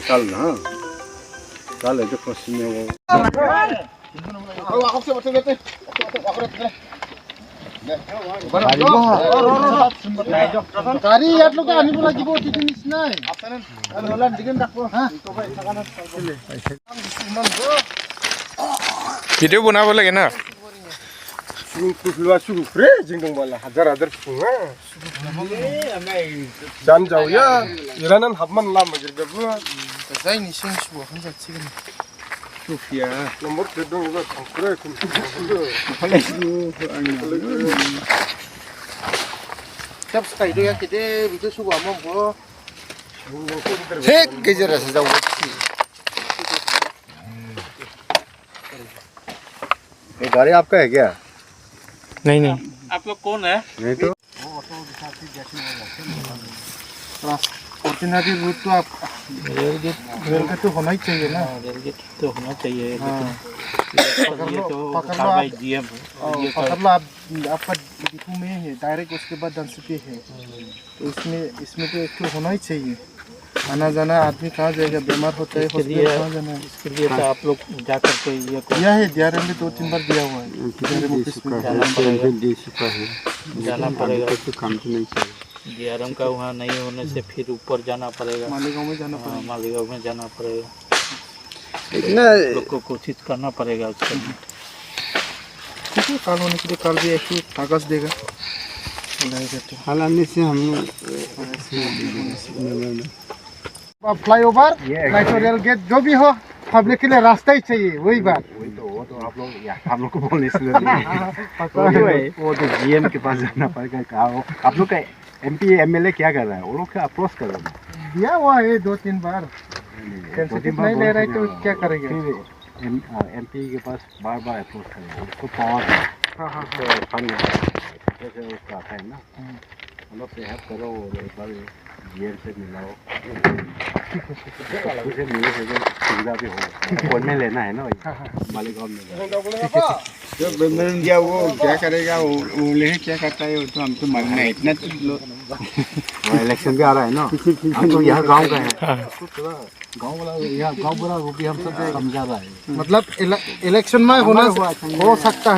कल ना कल है जो फर्स्ट में वो गाड़ी यार लोग आने बोला कि वो टिकट मिस नहीं रोला टिकट रखो हां भिडिअ बनाबो লাগে ना सुलवा सुरु फ्रे जिंगदों वाला हजार सुङा जान जाव या इरानान हाबमान लामा गिरगबो जायनि सिं सुबो होनजासिगोन सुफिया नम्बर प्लेट दं एबा थांखुरे सब स्काइदो या केदे बिदि सुबो आमो ठीक गेजेरासो जाव ये गाड़ी आपका है क्या? नहीं नहीं आप लोग कौन है? नहीं तो ऑर्डिनरी रूट तो आप रेल गेट तो होना ही चाहिए ना रेल गेट तो होना चाहिए पकड़ लो कार्रवाई डीएम पकड़ लो आप आपका डिपो में है डायरेक्ट उसके बाद डंसिटी है तो इसमें तो एक तो होना ही चाहिए आना जाना आदमी कहाँ जाएगा बीमार होता है हॉस्पिटल कहाँ जाना है इसके लिए तो आप लोग जाकर के ये दिया है DRM में 2-3 बार दिया हुआ है DRM ऑफिस में जाना पड़ेगा तो काम तो नहीं चलेगा DRM का वहाँ नहीं होने से फिर ऊपर जाना पड़ेगा मालीगांव में जाना पड़ेगा मालीगांव में जाना पड़ेगा इतना लोग को कोशिश करना पड़ेगा उसका ठीक है काल होने के लिए काल भी एक ही कागज देगा हाल आने से हम फ्लाईओवर रेल गेट जो भी हो पब्लिक के लिए रास्ता ही चाहिए वही बात वो तो आप लोग हम लोग को बोलने इसलिए वो तो GM के पास जाना पड़ेगा कहा हो आप लोग का MP MLA क्या कर रहा है वो लोग का अप्रोच कर रहा है दिया हुआ है 2-3 बार सेंसिटिव नहीं ले रहे तो क्या करेंगे MP के पास बार अप्रोच करेंगे उसको पावर हाँ फंड जैसे उसका आता है ना हम लोग से हेल्प करो एक बार GM से मिलाओ उसे मिले सुविधा भी हो कौन में लेना है ना मालिगांव में जब बंदर दिया वो क्या करेगा वो ले क्या करता है वो तो हमको मालूम है इतना तो इलेक्शन भी आ रहा है ना हम तो यहाँ गांव का है गांव वाला यहाँ गांव वाला वो भी हम सब समझा रहा है मतलब इलेक्शन में होना हो सकता है